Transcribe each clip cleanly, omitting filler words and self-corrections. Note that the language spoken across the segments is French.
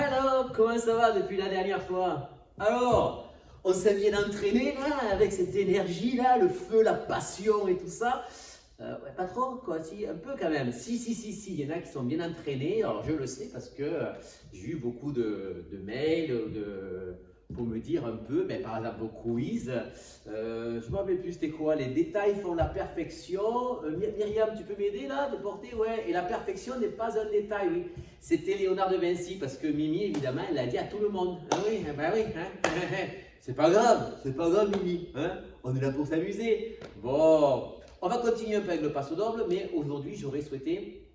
Alors, comment ça va depuis la dernière fois? Alors, on s'est bien entraîné là, avec cette énergie là, le feu, la passion et tout ça. Ouais, pas trop, quoi, si, un peu quand même. Si, il y en a qui sont bien entraînés. Alors, je le sais parce que j'ai eu beaucoup de mails pour me dire un peu, ben, par exemple, au quiz. Je ne me rappelle plus c'était quoi, les détails font la perfection. Myriam, tu peux m'aider là, de porter? Ouais, et la perfection n'est pas un détail, oui. C'était Léonard de Vinci parce que Mimi, évidemment, elle l'a dit à tout le monde. Ah oui, ben oui, hein. C'est pas grave, Mimi. Hein, on est là pour s'amuser. Bon. On va continuer un peu avec le passo doble, mais aujourd'hui, j'aurais souhaité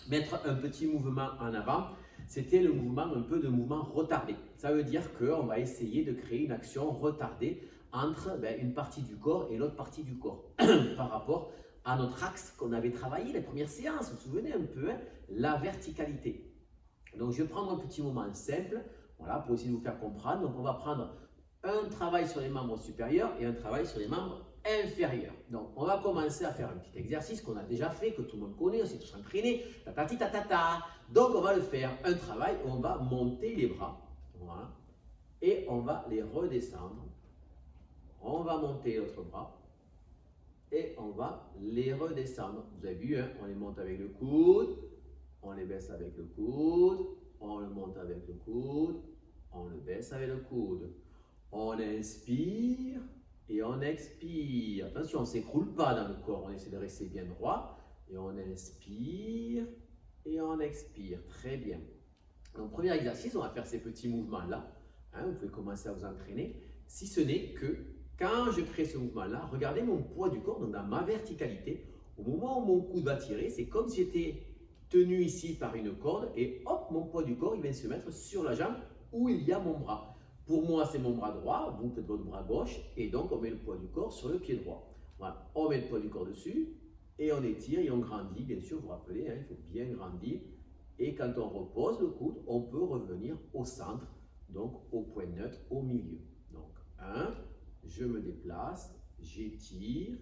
mettre un petit mouvement en avant. C'était le mouvement, un peu de mouvement retardé. Ça veut dire qu'on va essayer de créer une action retardée entre une partie du corps et l'autre partie du corps par rapport à notre axe qu'on avait travaillé les premières séances. Vous vous souvenez un peu, hein, la verticalité. Donc, je vais prendre un petit moment simple, voilà, pour essayer de vous faire comprendre. Donc, on va prendre un travail sur les membres supérieurs et un travail sur les membres inférieurs. Donc, on va commencer à faire un petit exercice qu'on a déjà fait, que tout le monde connaît, on s'est tous entraînés. Donc, on va le faire. Un travail où on va monter les bras. Voilà. Et on va les redescendre. On va monter l'autre bras. Et on va les redescendre. Vous avez vu, hein, on les monte avec le coude. On les baisse avec le coude. On le monte avec le coude. On le baisse avec le coude. On inspire et on expire. Attention, on ne s'écroule pas dans le corps. On essaie de rester bien droit. Et on inspire et on expire. Très bien. Donc, premier exercice, on va faire ces petits mouvements-là. Hein, vous pouvez commencer à vous entraîner. Si ce n'est que quand je crée ce mouvement-là, regardez mon poids du corps, donc dans ma verticalité. Au moment où mon coude va tirer, c'est comme si j'étais tenu ici par une corde. Et hop, mon poids du corps, il vient se mettre sur la jambe où il y a mon bras. Pour moi, c'est mon bras droit, vous peut-être votre bras gauche, et donc on met le poids du corps sur le pied droit. Voilà, on met le poids du corps dessus, et on étire et on grandit, bien sûr, vous vous rappelez, hein, il faut bien grandir. Et quand on repose le coude, on peut revenir au centre, donc au point neutre, au milieu. Donc, 1, je me déplace, j'étire,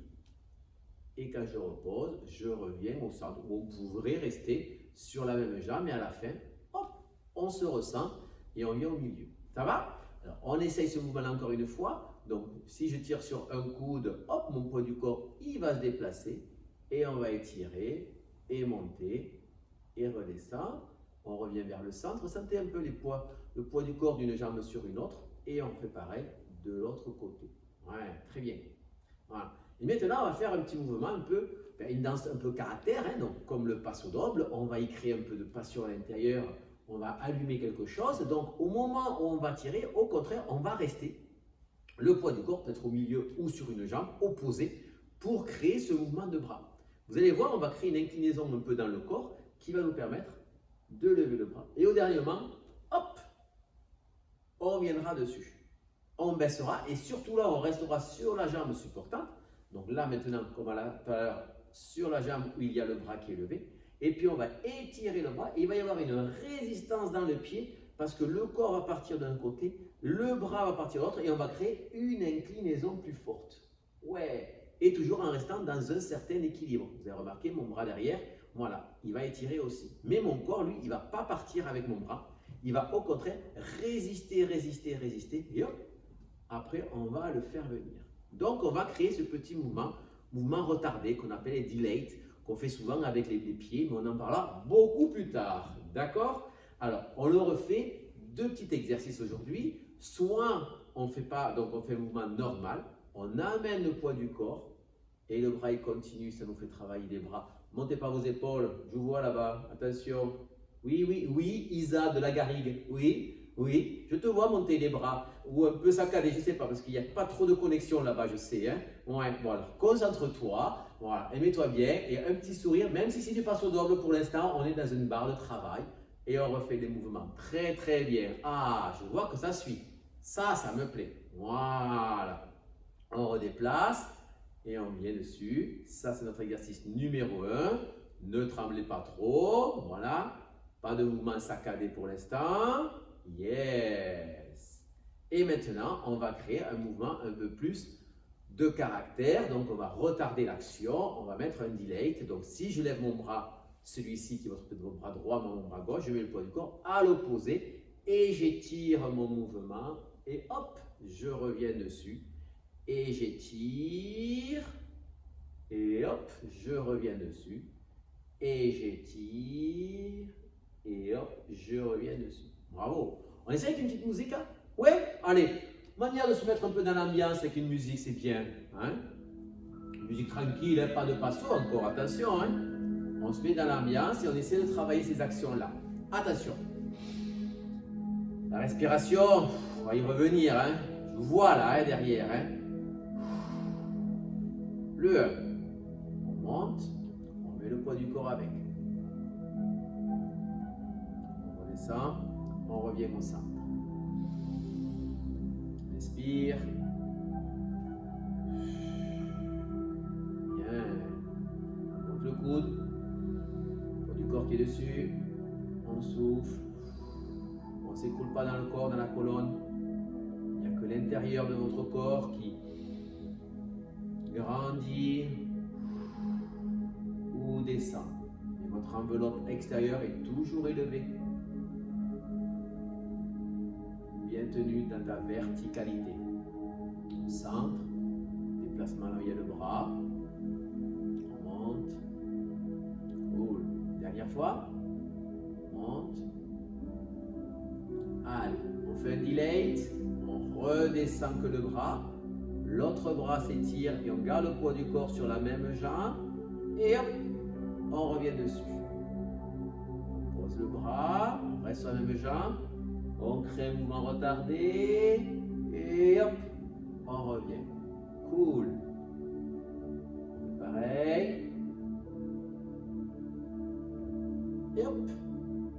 et quand je repose, je reviens au centre. On pourrait rester sur la même jambe, et à la fin, hop, on se recentre, et on vient au milieu. Ça va? Alors, on essaye ce mouvement encore une fois. Donc, si je tire sur un coude, hop, mon poids du corps, il va se déplacer. Et on va étirer, et monter, et redescendre. On revient vers le centre. Sentez un peu le poids du corps d'une jambe sur une autre. Et on fait pareil de l'autre côté. Ouais, très bien. Voilà. Et maintenant, on va faire un petit mouvement un peu, une danse un peu caractère, hein, donc comme le passo doble. On va y créer un peu de passion à l'intérieur. On va allumer quelque chose. Donc, au moment où on va tirer, au contraire, on va rester le poids du corps, peut-être au milieu ou sur une jambe opposée, pour créer ce mouvement de bras. Vous allez voir, on va créer une inclinaison un peu dans le corps qui va nous permettre de lever le bras. Et au dernier moment, hop, on viendra dessus. On baissera et surtout là, on restera sur la jambe supportante. Donc là, maintenant, comme à l'heure, sur la jambe où il y a le bras qui est levé. Et puis on va étirer le bras et il va y avoir une résistance dans le pied parce que le corps va partir d'un côté, le bras va partir de l'autre et on va créer une inclinaison plus forte. Ouais, et toujours en restant dans un certain équilibre. Vous avez remarqué mon bras derrière, voilà, il va étirer aussi. Mais mon corps, lui, il ne va pas partir avec mon bras. Il va au contraire résister et hop, après on va le faire venir. Donc on va créer ce petit mouvement retardé qu'on appelle les delayed, qu'on fait souvent avec les pieds, mais on en parlera beaucoup plus tard. D'accord? Alors, on le refait, 2 petits exercices aujourd'hui. Soit on fait pas, donc on fait le mouvement normal, on amène le poids du corps et le bras il continue, ça nous fait travailler les bras. Montez pas vos épaules, je vous vois là-bas, attention. Oui, Isa de la Garrigue, oui, je te vois monter les bras ou un peu saccadé, je ne sais pas, parce qu'il n'y a pas trop de connexion là-bas, je sais. Hein? Ouais, voilà, concentre-toi, voilà, et mets-toi bien, et un petit sourire, même si c'est du passo doble pour l'instant, on est dans une barre de travail, et on refait des mouvements très bien. Ah, je vois que ça suit, ça me plaît, voilà. On redéplace, et on vient dessus, ça c'est notre exercice numéro 1, ne tremblez pas trop, voilà, pas de mouvement saccadé pour l'instant. Yes. Et maintenant, on va créer un mouvement un peu plus de caractère. Donc, on va retarder l'action. On va mettre un delay. Donc, si je lève mon bras, celui-ci qui va être mon bras droit, mon bras gauche, je mets le poids du corps à l'opposé et j'étire mon mouvement, et hop, je reviens dessus, et j'étire, et hop, je reviens dessus, et j'étire, et hop, je reviens dessus. Bravo. On essaie avec une petite musique, hein? Ouais? Allez, manière de se mettre un peu dans l'ambiance avec une musique, c'est bien. Hein? Une musique tranquille, hein? Pas de passo encore, attention. Hein? On se met dans l'ambiance et on essaie de travailler ces actions-là. Attention. La respiration, on va y revenir. Hein? Je vous vois là, hein, derrière. Hein? Le 1. On monte, on met le poids du corps avec. On redescend, on revient au centre. Inspire. Bien. On monte le coude. Poids du corps qui est dessus. On souffle. On ne s'écroule pas dans le corps, dans la colonne. Il n'y a que l'intérieur de votre corps qui grandit ou descend. Et votre enveloppe extérieure est toujours élevée. Bien tenu dans ta verticalité. Au centre, déplacement là où il y a le bras. On monte. Cool. Dernière fois. On monte. Allez, on fait un delay. On redescend que le bras. L'autre bras s'étire et on garde le poids du corps sur la même jambe. Et hop, on revient dessus. On pose le bras, on reste sur la même jambe. On crée un mouvement retardé. Et hop, on revient. Cool. Pareil. Et hop,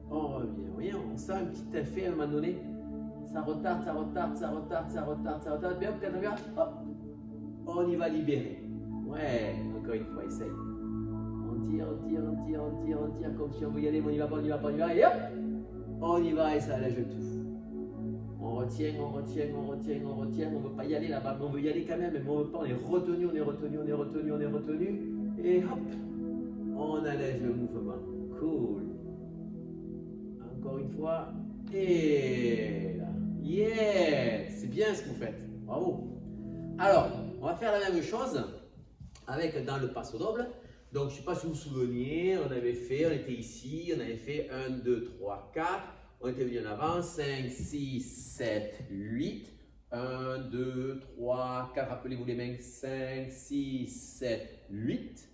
on revient. Vous voyez, on sent un petit effet à un moment donné. Ça retarde, ça retarde, ça retarde, ça retarde, ça retarde. Bien, quand on regarde, hop, on y va libérer. Ouais, encore une fois, essaye. On tire, on tire, on tire, on tire, on tire, comme si on veut y aller, mais on y va pas, on y va pas, on y va. Et hop, on y va et ça allège tout. On retient, on retient, on retient, on retient. On ne veut pas y aller là-bas, mais on veut y aller quand même. Mais on ne veut pas, on est retenu, on est retenu, on est retenu, on est retenu. Et hop, on allège le mouvement. Cool. Encore une fois. Et là. Yeah! C'est bien ce que vous faites. Bravo. Alors, on va faire la même chose avec dans le passo double. Donc, je ne sais pas si vous vous souveniez, on était ici, on avait fait 1, 2, 3, 4. On était venu en avant, 5, 6, 7, 8. 1, 2, 3, 4. Rappelez-vous les mains. 5, 6, 7, 8.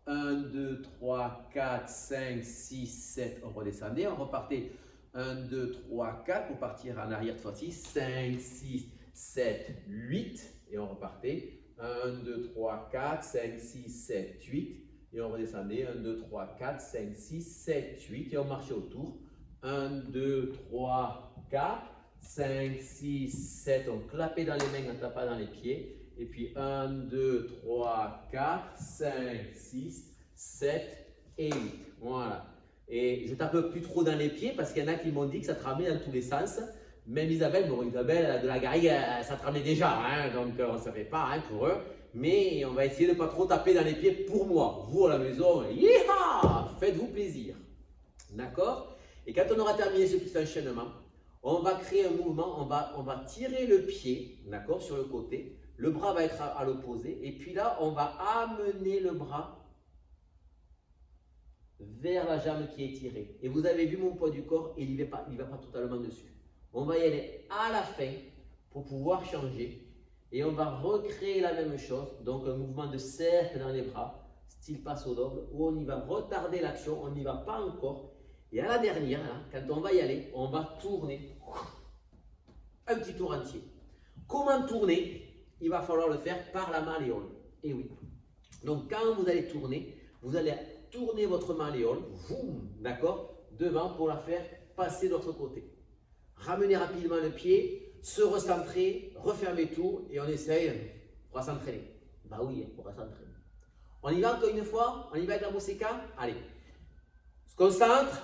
1, 2, 3, 4, 5, 6, 7. On redescendait, on repartait. 1, 2, 3, 4 pour partir en arrière cette fois-ci. 5, 6, 7, 8. Et on repartait. 1, 2, 3, 4, 5, 6, 7, 8. Et on redescendait. 1, 2, 3, 4, 5, 6, 7, 8. Et on marchait autour. 1, 2, 3, 4, 5, 6, 7. On clapait dans les mains en tapant dans les pieds. Et puis 1, 2, 3, 4, 5, 6, 7 et 8. Voilà. Et je ne tape plus trop dans les pieds parce qu'il y en a qui m'ont dit que ça tremblait dans tous les sens. Même Isabelle, bon, Isabelle de la Garrigue, ça tremblait déjà, hein, donc on ne savait pas hein, pour eux. Mais on va essayer de ne pas trop taper dans les pieds pour moi. Vous à la maison, faites-vous plaisir. D'accord? Et quand on aura terminé ce petit enchaînement, on va créer un mouvement, on va tirer le pied, d'accord, sur le côté. Le bras va être à l'opposé. Et puis là, on va amener le bras vers la jambe qui est tirée. Et vous avez vu mon poids du corps, il ne va pas totalement dessus. On va y aller à la fin pour pouvoir changer. Et on va recréer la même chose. Donc un mouvement de cercle dans les bras, style passo double, où on y va retarder l'action, on n'y va pas encore. Et à la dernière, là, quand on va y aller, on va tourner un petit tour entier. Comment tourner? Il va falloir le faire par la malléole. Et oui. Donc quand vous allez tourner, vous allez tourner votre malléole, d'accord, devant pour la faire passer de l'autre côté. Ramenez rapidement le pied, se recentrer, refermer tout et on essaye pour s'entraîner. Bah oui, on va s'entraîner. On y va encore une fois, on y va avec la Mousseka. Allez, on se concentre.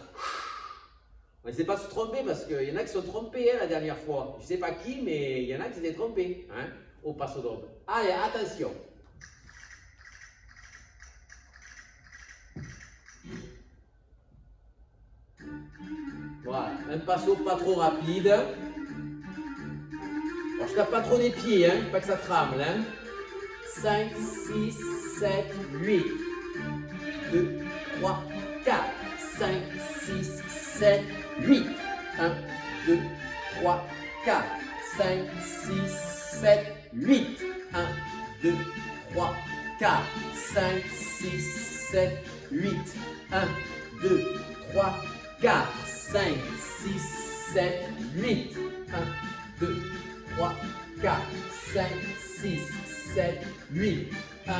On n'essaie pas de se tromper parce qu'il y en a qui se sont trompés hein, la dernière fois. Je ne sais pas qui, mais il y en a qui s'étaient trompés hein, au passo double. Allez, attention. Voilà. Un passo pas trop rapide. Alors, je tape pas trop des pieds, hein, pas que ça tremble. Hein. 5, 6, 7, 8. 2, 3, 4. 5, 6, 7, 8. 1, 2, 3, 4. 5, 6, 7, 8. 1, 2, 3, 4. 5, 6, 7, 8. 1, 2, 3, 4. 5, 6, 7, 8. 1, 2, 3, 4. 5, 6, 7, 8. 1,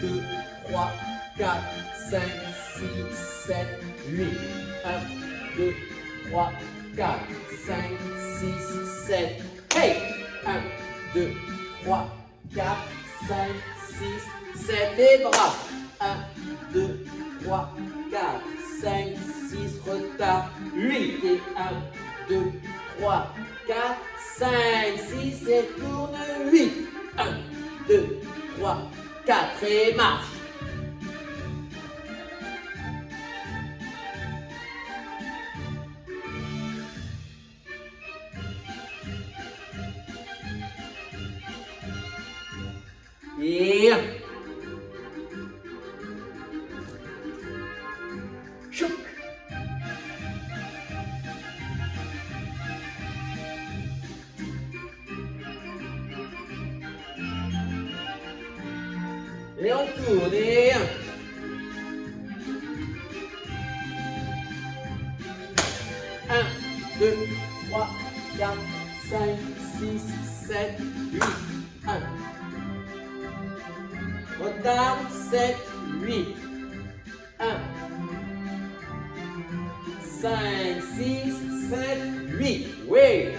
2, 3, 4. 5, 6, 7, 8. 1, 2, 3, 4. 5, 6, 7. Hey! 1, 2, 3, 4, 5, 6, 7. Les bras. 1, 2, 3, 4, 5, 6, retard. 8 et 1, 2, 3, 4, 5, 6 et tourne 8. 1, 2, 3, 4 et marche. Et choc. Et on tourne et 1. 1, 2, 3, 4, 5, 6, 7, 8. 1. Retard, 7, 8. 1. 5, 6, 7, 8. Oui.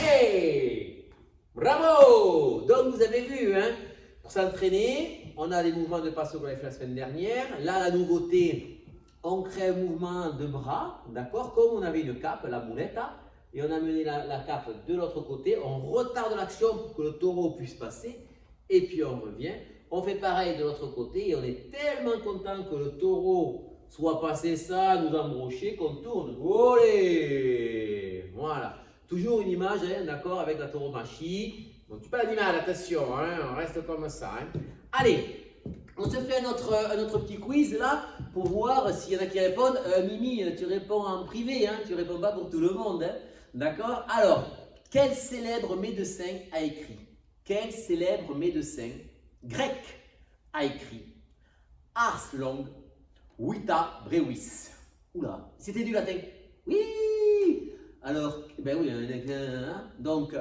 Hey! Bravo! Donc vous avez vu, hein, pour s'entraîner, on a les mouvements de passo qu'on a fait la semaine dernière. Là, la nouveauté, on crée un mouvement de bras, d'accord? Comme on avait une cape, la muleta, et on a mené la cape de l'autre côté. On retarde l'action pour que le taureau puisse passer, et puis on revient. On fait pareil de l'autre côté, et on est tellement content que le taureau soit passé ça, nous embrocher, qu'on tourne. Olé! Voilà. Toujours une image, hein, d'accord, avec la tauromachie. Donc, tu pas l'animal, attention, hein, on reste comme ça. Hein. Allez, on se fait un autre petit quiz là, pour voir s'il y en a qui répondent. Mimi, tu réponds en privé, hein, tu ne réponds pas pour tout le monde. Hein, d'accord. Alors, quel célèbre médecin a écrit? Quel célèbre médecin grec a écrit Ars longue vita brevis? Oula, c'était du latin. Oui. Alors, ben oui, donc,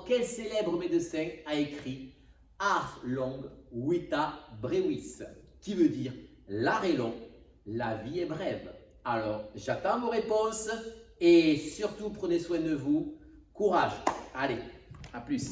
quel célèbre médecin a écrit Ars longue vita brevis, qui veut dire l'art est long, la vie est brève. Alors, j'attends vos réponses et surtout prenez soin de vous. Courage. Allez, à plus.